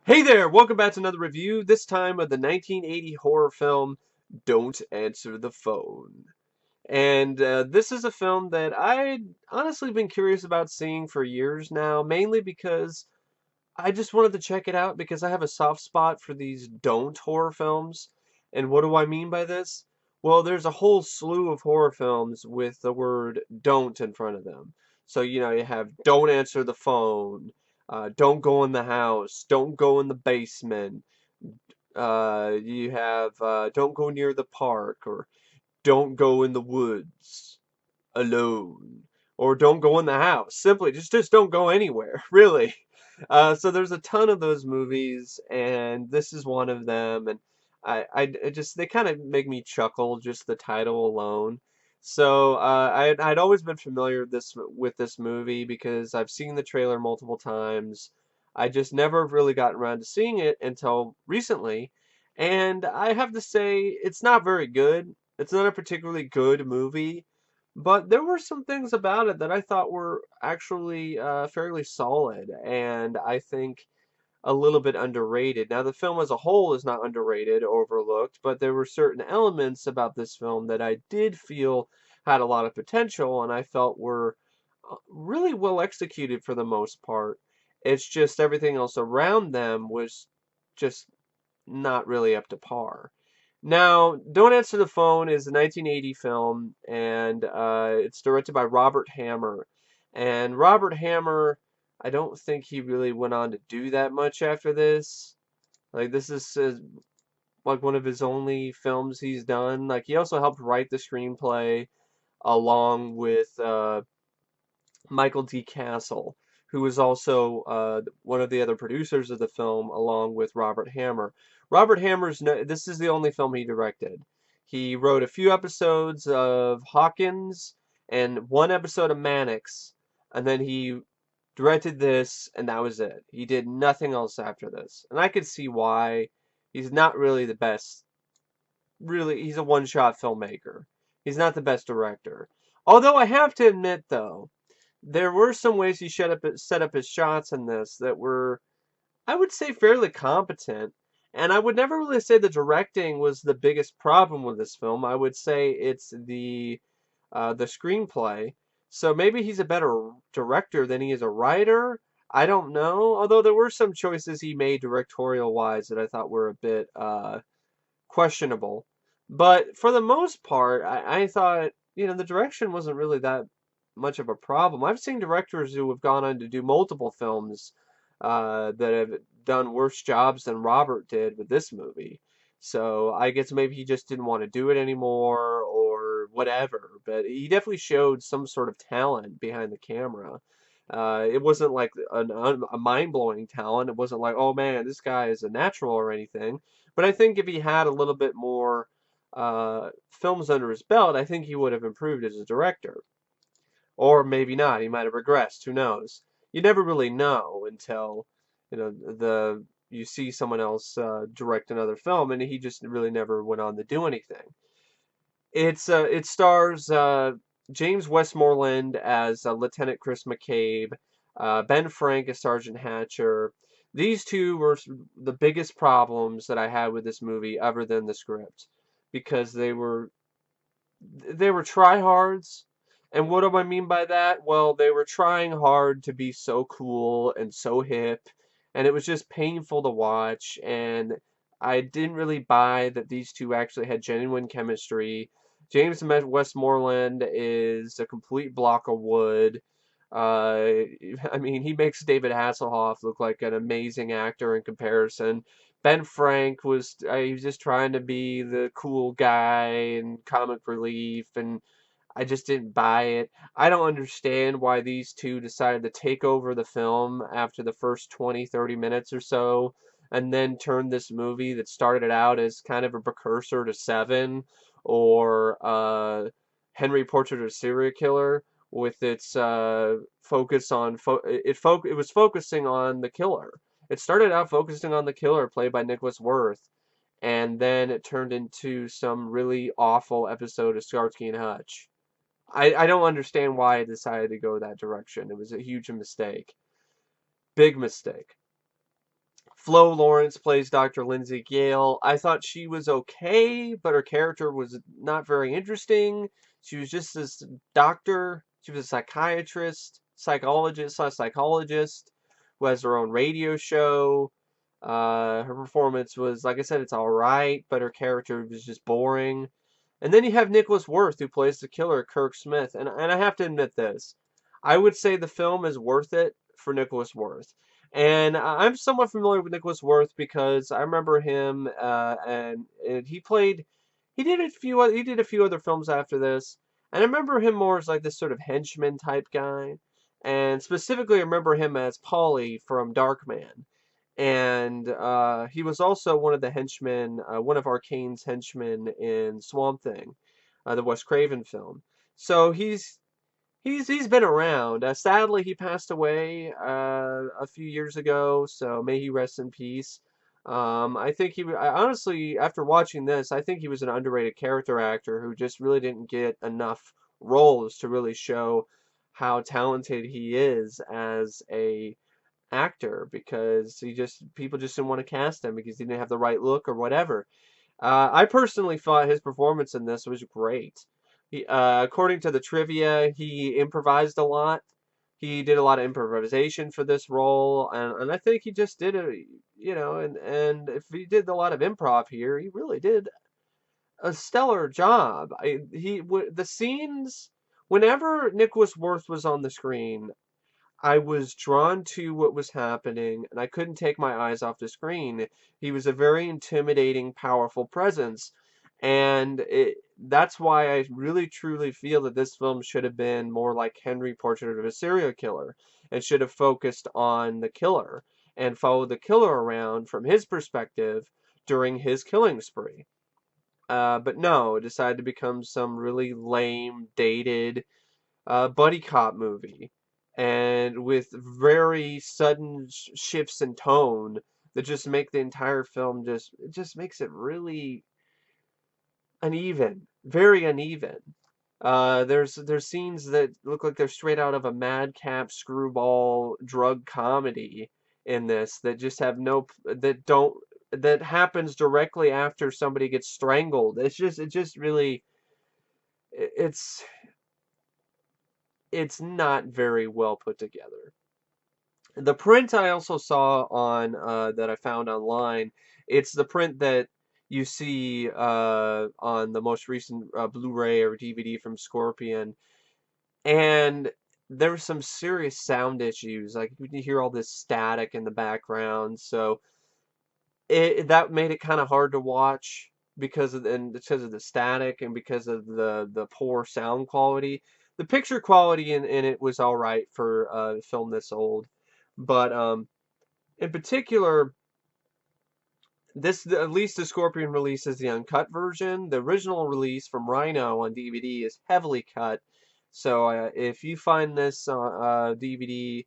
Hey there, welcome back to another review, this time of the 1980 horror film Don't Answer the Phone. And this is a film that I'd honestly been curious about seeing for years now, mainly because I just wanted to check it out because I have a soft spot for these don't horror films. And what do I mean by this? Well, there's a whole slew of horror films with the word don't in front of them. So, you have Don't Answer the Phone, Don't Go in the House, Don't Go in the Basement, you have Don't Go Near the Park, or Don't Go in the Woods alone, or don't go in the house. Simply, just don't go anywhere, really. So there's a ton of those movies, and this is one of them. And I just they kind of make me chuckle just the title alone. So I'd always been familiar with this movie because I've seen the trailer multiple times. I just never really gotten around to seeing it until recently, and I have to say it's not very good. It's not a particularly good movie. But there were some things about it that I thought were actually fairly solid, and I think a little bit underrated. Now, the film as a whole is not underrated or overlooked, but there were certain elements about this film that I did feel had a lot of potential, and I felt were really well executed for the most part. It's just everything else around them was just not really up to par. Now, Don't Answer the Phone is a 1980 film, and it's directed by Robert Hammer. And Robert Hammer, I don't think he really went on to do that much after this. Like, this is like one of his only films he's done. Like, he also helped write the screenplay along with Michael D. Castle, who was also one of the other producers of the film, along with Robert Hammer. Robert Hammer's this is the only film he directed. He wrote a few episodes of Hawkins and one episode of Mannix, and then he directed this, and that was it. He did nothing else after this, and I could see why. He's not really the best. Really, he's a one-shot filmmaker. He's not the best director. Although I have to admit, though, there were some ways he set up his shots in this that were, I would say, fairly competent. And I would never really say the directing was the biggest problem with this film. I would say it's the screenplay. So maybe he's a better director than he is a writer. I don't know. Although there were some choices he made directorial wise that I thought were a bit questionable. But for the most part, I thought, the direction wasn't really that much of a problem. I've seen directors who have gone on to do multiple films that have done worse jobs than Robert did with this movie. So I guess maybe he just didn't want to do it anymore or whatever. But he definitely showed some sort of talent behind the camera. It wasn't like a mind-blowing talent. It wasn't like, oh man, this guy is a natural or anything. But I think if he had a little bit more films under his belt, I think he would have improved as a director. Or maybe not. He might have regressed. Who knows? You never really know until you see someone else direct another film, and he just really never went on to do anything. It stars James Westmoreland as Lieutenant Chris McCabe, Ben Frank as Sergeant Hatcher. These two were the biggest problems that I had with this movie, other than the script, because they were tryhards. And what do I mean by that? Well, they were trying hard to be so cool and so hip, and it was just painful to watch. And I didn't really buy that these two actually had genuine chemistry. James Westmoreland is a complete block of wood. Uh, I mean, he makes David Hasselhoff look like an amazing actor in comparison. Ben Frank he was just trying to be the cool guy and comic relief, and I just didn't buy it. I don't understand why these two decided to take over the film after the first 20, 30 minutes or so, and then turn this movie that started out as kind of a precursor to Seven or Henry Portrait of a Serial Killer with its focus on it was focusing on the killer. It started out focusing on the killer played by Nicolas Worth, and then it turned into some really awful episode of Starsky and Hutch. I don't understand why I decided to go that direction. It was a huge mistake. Big mistake. Flo Lawrence plays Dr. Lindsay Gale. I thought she was okay, but her character was not very interesting. She was just this doctor. She was a psychiatrist, psychologist who has her own radio show. Her performance was, like I said, it's all right, but her character was just boring. And then you have Nicholas Worth, who plays the killer, Kirk Smith. And I have to admit this. I would say the film is worth it for Nicholas Worth. And I'm somewhat familiar with Nicholas Worth because I remember him, and he did a few other films after this. And I remember him more as like this sort of henchman type guy. And specifically, I remember him as Paulie from Darkman. And he was also one of the henchmen, one of Arcane's henchmen in Swamp Thing, the Wes Craven film. So he's been around. Sadly, he passed away a few years ago. So may he rest in peace. I think I honestly, after watching this, I think he was an underrated character actor who just really didn't get enough roles to really show how talented he is as a actor because people just didn't want to cast him because he didn't have the right look or whatever. I personally thought his performance in this was great. According to the trivia, he improvised a lot. He did a lot of improvisation for this role, and I think he just did and if he did a lot of improv here, he really did a stellar job. The scenes, whenever Nicholas Worth was on the screen, I was drawn to what was happening, and I couldn't take my eyes off the screen. He was a very intimidating, powerful presence, and that's why I really truly feel that this film should have been more like Henry Portrait of a Serial Killer, and should have focused on the killer and followed the killer around from his perspective during his killing spree. But no, it decided to become some really lame, dated buddy cop movie, and with very sudden shifts in tone that just make the entire film just makes it really uneven, very uneven. There's scenes that look like they're straight out of a madcap screwball drug comedy in this that just have no that don't that happens directly after somebody gets strangled. It just really it's it's not very well put together. The print I also saw on that I found online. It's the print that you see on the most recent Blu-ray or DVD from Scorpion, and there were some serious sound issues. Like you can hear all this static in the background, so that made it kind of hard to watch because of the static and because of the poor sound quality. The picture quality in it was all right for a film this old, but in particular, at least the Scorpion release is the uncut version. The original release from Rhino on DVD is heavily cut. So if you find this DVD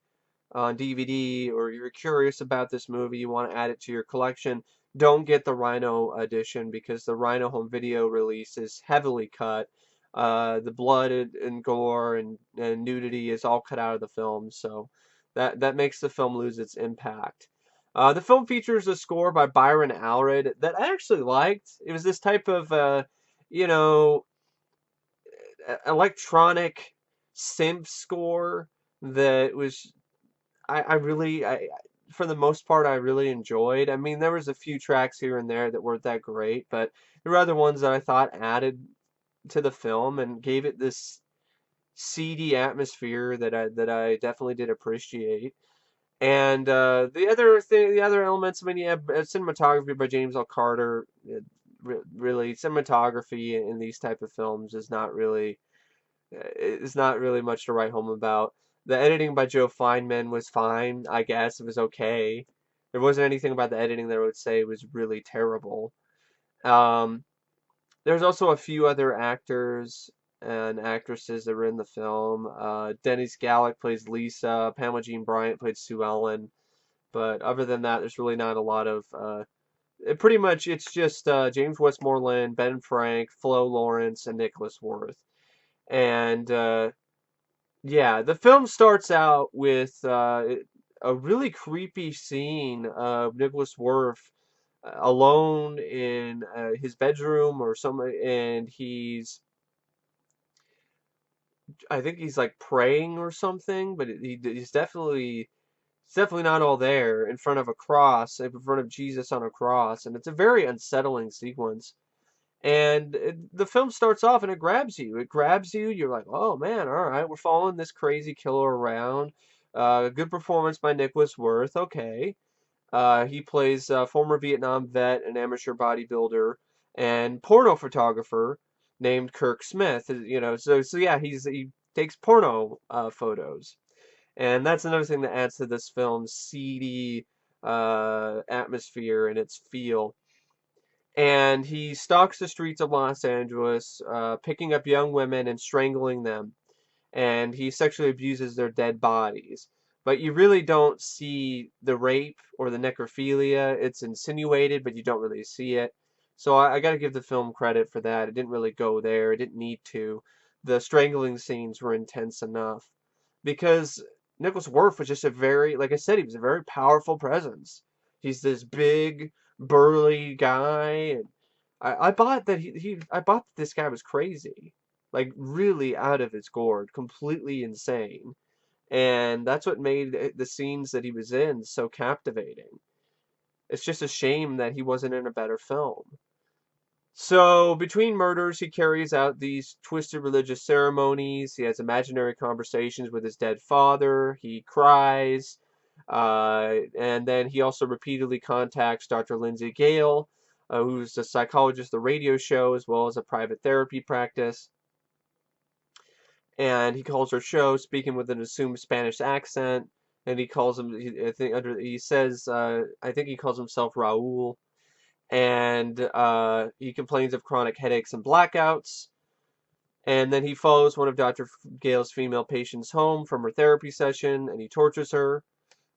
on DVD or you're curious about this movie, you want to add it to your collection, don't get the Rhino edition because the Rhino home video release is heavily cut. The blood and gore and nudity is all cut out of the film, so that makes the film lose its impact. The film features a score by Byron Allred that I actually liked. It was this type of, you know, electronic synth score that was I really for the most part I really enjoyed. I mean, there was a few tracks here and there that weren't that great, but there were other ones that I thought added to the film and gave it this seedy atmosphere that I definitely did appreciate. And the other elements, I mean, yeah, cinematography by James L. Carter. Really, cinematography in these type of films is not really much to write home about. The editing by Joe Feynman was fine, I guess. It was okay. There wasn't anything about the editing that I would say was really terrible. Um, there's also a few other actors and actresses that were in the film. Denise Galik plays Lisa. Pamela Jean Bryant played Sue Ellen. But other than that, there's really not a lot of. Pretty much, it's just James Westmoreland, Ben Frank, Flo Lawrence, and Nicholas Worth. And yeah, the film starts out with a really creepy scene of Nicholas Worf alone in his bedroom or something, and I think he's like praying or something, but he's definitely not all there in front of a cross, in front of Jesus on a cross, and it's a very unsettling sequence. And the film starts off and it grabs you. It grabs you. You're like, oh man, all right, we're following this crazy killer around. Good performance by Nicholas Worth. Okay. He plays a former Vietnam vet, an amateur bodybuilder, and porno photographer named Kirk Smith. So yeah, he takes porno photos, and that's another thing that adds to this film's seedy atmosphere and its feel. And he stalks the streets of Los Angeles, picking up young women and strangling them, and he sexually abuses their dead bodies. But you really don't see the rape or the necrophilia. It's insinuated, but you don't really see it. So I got to give the film credit for that. It didn't really go there. It didn't need to. The strangling scenes were intense enough because Nicholas Worf was just like I said, he was a very powerful presence. He's this big, burly guy, and I bought that I bought that this guy was crazy, like really out of his gourd, completely insane. And that's what made the scenes that he was in so captivating. It's just a shame that he wasn't in a better film. So, between murders, he carries out these twisted religious ceremonies. He has imaginary conversations with his dead father. He cries. And then he also repeatedly contacts Dr. Lindsay Gale, who's a psychologist, the radio show, as well as a private therapy practice. And he calls her show, speaking with an assumed Spanish accent. And he calls him, he says, I think he calls himself Raul, and he complains of chronic headaches and blackouts. And then he follows one of Dr. Gale's female patients home from her therapy session, and he tortures her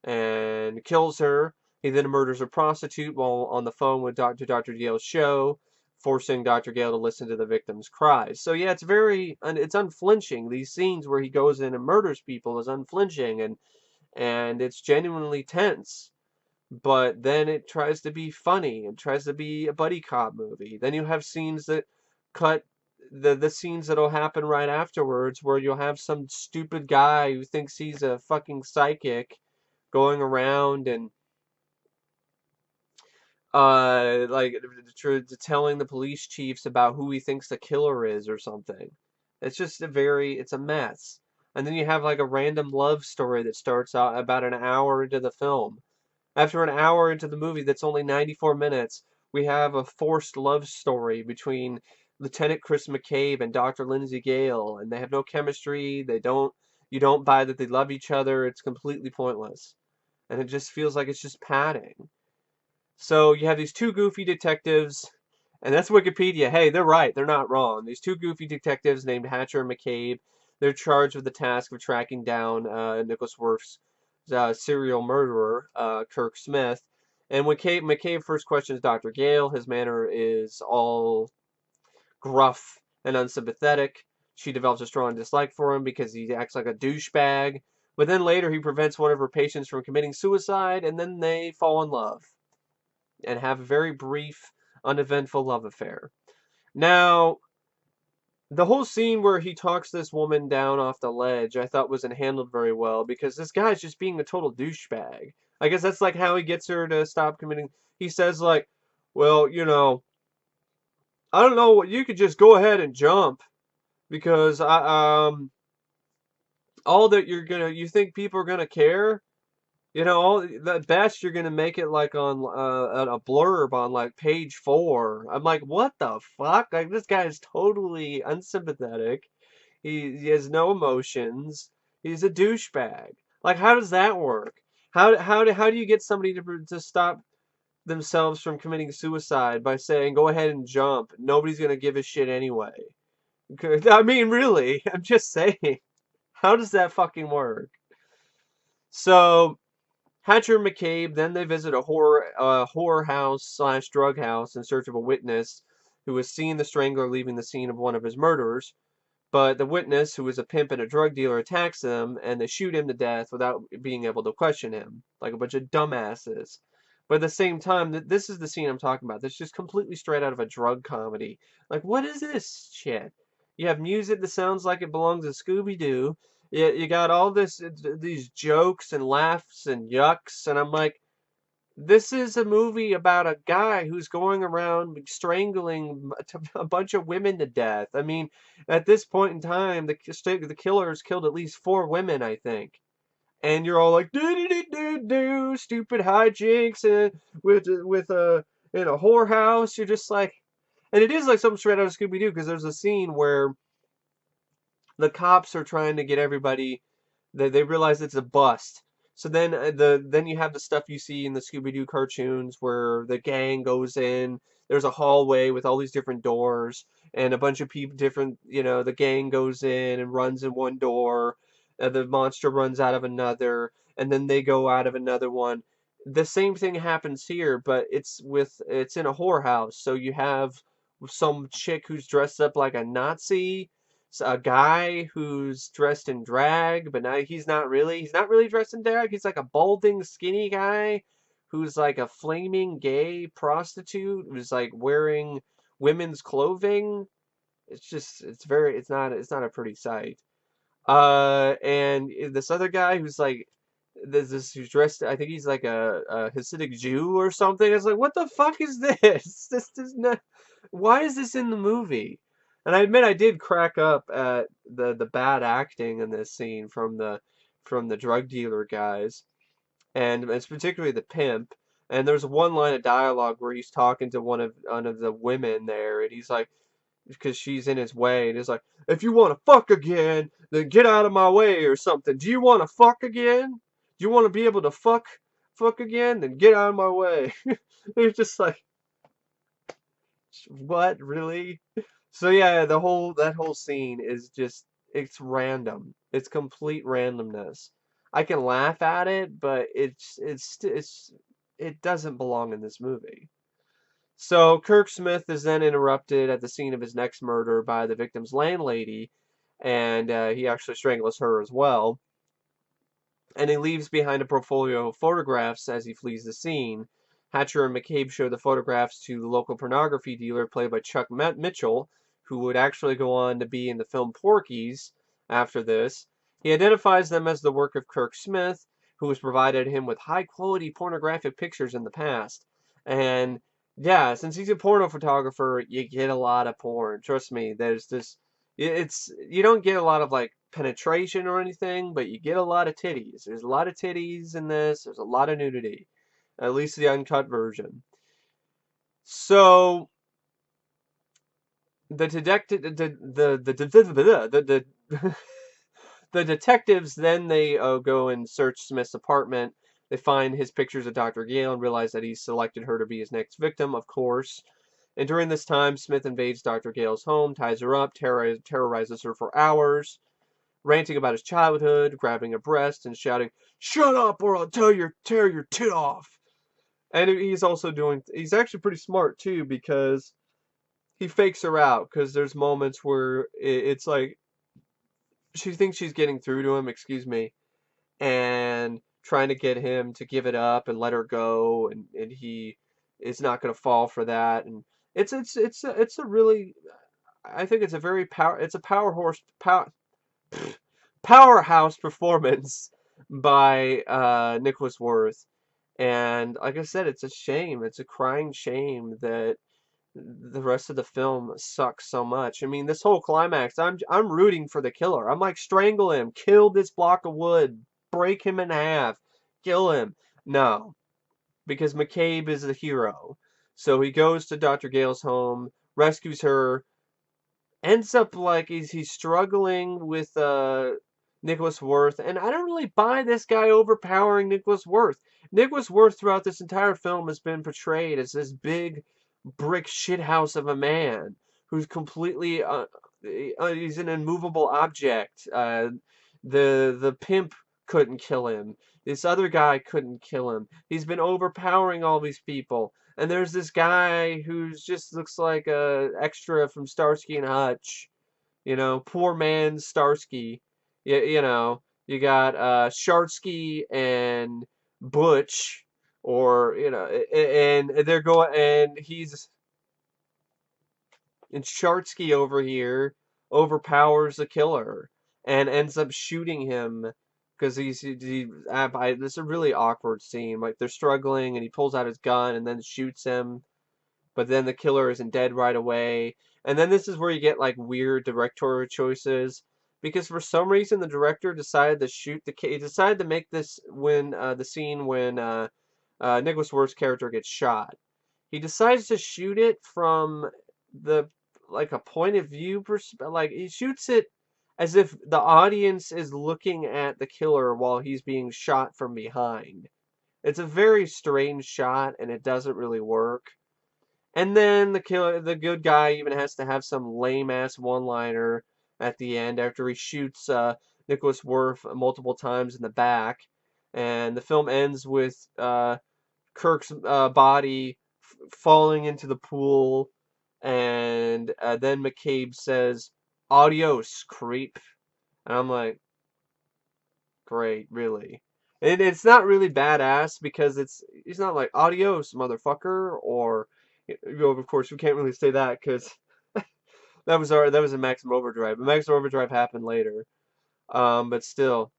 and kills her. He then murders a prostitute while on the phone with Dr. Gale's show, forcing Dr. Gale to listen to the victim's cries. So yeah, it's unflinching. These scenes where he goes in and murders people is unflinching, and it's genuinely tense. But then it tries to be funny. It tries to be a buddy cop movie. Then you have scenes that cut the scenes that'll happen right afterwards, where you'll have some stupid guy who thinks he's a fucking psychic going around and like telling the police chiefs about who he thinks the killer is or something. It's a mess. And then you have like a random love story that starts out about an hour into the film. After an hour into the movie that's only 94 minutes, we have a forced love story between Lieutenant Chris McCabe and Dr. Lindsay Gale, and they have no chemistry. You don't buy that they love each other. It's completely pointless. And it just feels like it's just padding. So you have these two goofy detectives, and that's Wikipedia. Hey, they're right. They're not wrong. These two goofy detectives named Hatcher and McCabe. They're charged with the task of tracking down Nicholas Worf's serial murderer, Kirk Smith. And when McCabe first questions Dr. Gale, his manner is all gruff and unsympathetic. She develops a strong dislike for him because he acts like a douchebag. But then later he prevents one of her patients from committing suicide, and then they fall in love and have a very brief, uneventful love affair. Now, the whole scene where he talks this woman down off the ledge, I thought wasn't handled very well because this guy's just being a total douchebag. I guess that's like how he gets her to stop committing. He says like, "Well, I don't know. You could just go ahead and jump because all that you think people are gonna care. All the best you're gonna make it like on a blurb on like page 4." I'm like, what the fuck? Like this guy is totally unsympathetic. He has no emotions. He's a douchebag. Like, how does that work? How do you get somebody to stop themselves from committing suicide by saying, "Go ahead and jump. Nobody's gonna give a shit anyway." I mean, really, I'm just saying. How does that fucking work? So Hatcher and McCabe then they visit a horror house slash drug house in search of a witness who has seen the strangler leaving the scene of one of his murders. But the witness, who is a pimp and a drug dealer, attacks him, and they shoot him to death without being able to question him, like a bunch of dumbasses. But at the same time, this is the scene I'm talking about. That's just completely straight out of a drug comedy. Like, what is this shit? You have music that sounds like it belongs to Scooby-Doo. You got all these jokes and laughs and yucks, and I'm like, this is a movie about a guy who's going around strangling a bunch of women to death. I mean, at this point in time, the killers killed at least 4 women, I think. And you're all like, do do do do do, stupid hijinks, and with a in a whorehouse. You're just like, and it is like something straight out of Scooby Doo, because there's a scene where the cops are trying to get everybody. They realize it's a bust. So then you have the stuff you see in the Scooby Doo cartoons where the gang goes in. There's a hallway with all these different doors, and a bunch of people different. The gang goes in and runs in one door. The monster runs out of another, and then they go out of another one. The same thing happens here, but it's in a whorehouse. So you have some chick who's dressed up like a Nazi, a guy who's dressed in drag, but now he's not really dressed in drag. He's like a balding, skinny guy who's like a flaming gay prostitute who's like wearing women's clothing. It's not a pretty sight. And this other guy who's like, who's dressed, I think he's like a Hasidic Jew or something. It's like, what the fuck is this? This is not. Why is this in the movie? And I admit I did crack up at the bad acting in this scene from the drug dealer guys, and it's particularly the pimp. And there's one line of dialogue where he's talking to one of the women there, and he's like, because she's in his way, and he's like, if you want to fuck again, then get out of my way or something. Do you want to fuck again? Do you want to be able to fuck again? Then get out of my way. It's just like, what, really? So yeah, that whole scene is just, it's random. It's complete randomness. I can laugh at it, but it doesn't belong in this movie. So Kirk Smith is then interrupted at the scene of his next murder by the victim's landlady, and he actually strangles her as well. And he leaves behind a portfolio of photographs as he flees the scene. Hatcher and McCabe show the photographs to the local pornography dealer played by Chuck Mitchell, who would actually go on to be in the film Porky's after this. He identifies them as the work of Kirk Smith, who has provided him with high-quality pornographic pictures in the past. And yeah, since he's a porno photographer, you get a lot of porn. Trust me, there's this. You don't get a lot of like penetration or anything, but you get a lot of titties. There's a lot of titties in this. There's a lot of nudity, at least the uncut version. So the detective, the detectives then they go and search Smith's apartment. They find his pictures of Dr. Gale and realize that he's selected her to be his next victim, of course. And during this time, Smith invades Dr. Gale's home, ties her up, terrorizes her for hours, ranting about his childhood, grabbing her breast, and shouting, "Shut up or I'll tear your tit off." And he's actually pretty smart too, because he fakes her out, because there's moments where it's like, she thinks she's getting through to him, excuse me, and trying to get him to give it up and let her go, and he is not going to fall for that. And it's a really, I think it's a very it's a powerhouse performance by Nicolas Worth. And like I said, it's a shame. It's a crying shame that the rest of the film sucks so much. I mean, this whole climax, I'm rooting for the killer. I'm like, strangle him, kill this block of wood, break him in half, kill him. No, because McCabe is the hero. So he goes to Dr. Gale's home, rescues her, ends up like he's struggling with Nicholas Worth, and I don't really buy this guy overpowering Nicholas Worth. Nicholas Worth throughout this entire film has been portrayed as this big brick shithouse of a man who's completely he's an immovable object. The pimp couldn't kill him. This other guy couldn't kill him. He's been overpowering all these people. And there's this guy who's just looks like a extra from Starsky and Hutch, Poor man Starsky. You got Sharsky and Butch, or and they're going, and Sharsky over here overpowers the killer and ends up shooting him because this is a really awkward scene. Like they're struggling, and he pulls out his gun and then shoots him, but then the killer isn't dead right away. And then this is where you get like weird directorial choices because for some reason the director decided to he decided to make this when the scene when Nicholas Worth's character gets shot. He decides to shoot it from the like a point of view perspective. Like he shoots it as if the audience is looking at the killer while he's being shot from behind. It's a very strange shot and it doesn't really work. And then the good guy even has to have some lame ass one-liner at the end after he shoots Nicholas Worth multiple times in the back, and the film ends with Kirk's body falling into the pool, and then McCabe says, "Adios, creep," and I'm like, great, really. And it's not really badass because he's not like adios, motherfucker, or of course we can't really say that because that was in Maximum Overdrive. But Maximum Overdrive happened later. But still,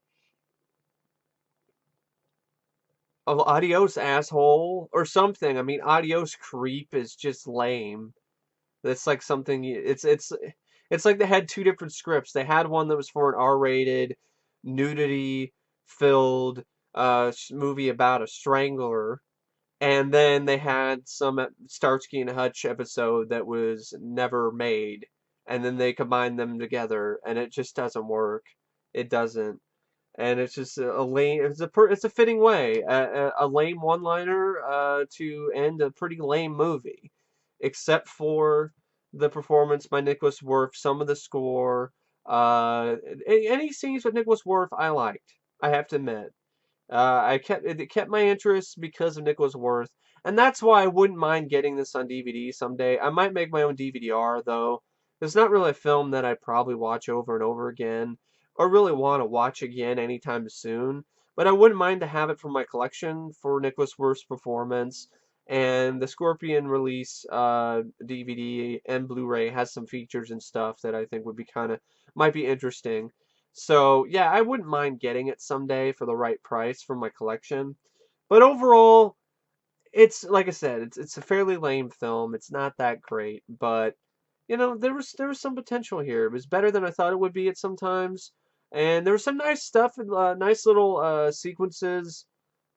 oh, adios, asshole, or something. I mean, adios, creep is just lame. That's like something. It's like they had two different scripts. They had one that was for an R-rated, nudity-filled movie about a strangler, and then they had some Starsky and Hutch episode that was never made, and then they combined them together, and it just doesn't work. It doesn't, and it's just a lame. It's a fitting way, a lame one-liner to end a pretty lame movie, except for the performance by Nicholas Worth, some of the score, any scenes with Nicholas Worth I liked. I have to admit. It kept my interest because of Nicholas Worth, and that's why I wouldn't mind getting this on DVD someday. I might make my own DVD-R though. It's not really a film that I probably watch over and over again, or really want to watch again anytime soon. But I wouldn't mind to have it for my collection for Nicholas Worth's performance. And the Scorpion release DVD and Blu-ray has some features and stuff that I think would be might be interesting. So, yeah, I wouldn't mind getting it someday for the right price for my collection. But overall, it's like I said, it's a fairly lame film. It's not that great, but there was some potential here. It was better than I thought it would be at sometimes. And there was some nice stuff, nice little sequences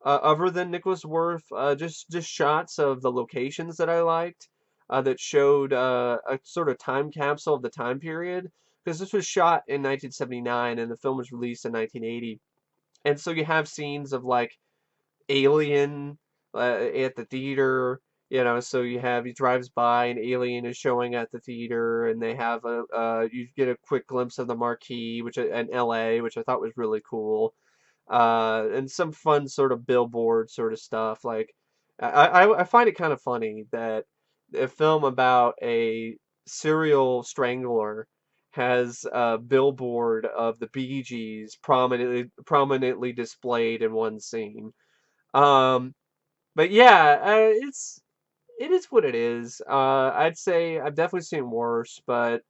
other than Nicholas Worth, just shots of the locations that I liked, that showed a sort of time capsule of the time period. Because this was shot in 1979 and the film was released in 1980. And so you have scenes of like Alien at the theater. So he drives by and Alien is showing at the theater, and they have you get a quick glimpse of the marquee, which in L.A., which I thought was really cool, and some fun sort of billboard sort of stuff. Like, I find it kind of funny that a film about a serial strangler has a billboard of the Bee Gees prominently displayed in one scene. Um, but yeah, it is what it is. I'd say I've definitely seen worse, but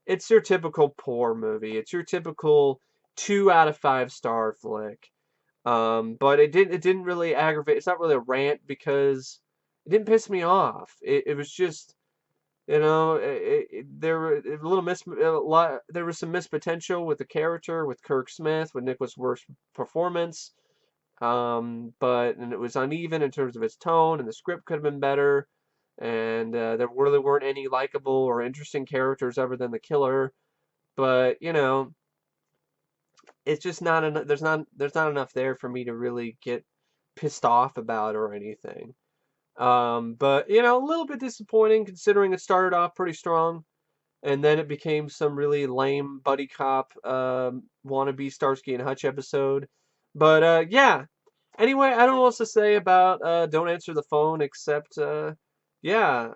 it's your typical poor movie. It's your typical 2 out of 5 star flick. But it didn't really aggravate. It's not really a rant because it didn't piss me off. It was just, there were a little there was some missed potential with the character, with Kirk Smith, with Nicholas Worth's performance. And it was uneven in terms of its tone, and the script could have been better. And there really weren't any likable or interesting characters other than the killer. But it's just not enough. There's not enough there for me to really get pissed off about or anything. But a little bit disappointing considering it started off pretty strong, and then it became some really lame buddy cop wannabe Starsky and Hutch episode. But yeah. Anyway, I don't know what else to say about Don't Answer the Phone except yeah.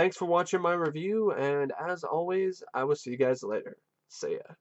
Thanks for watching my review, and as always, I will see you guys later. See ya.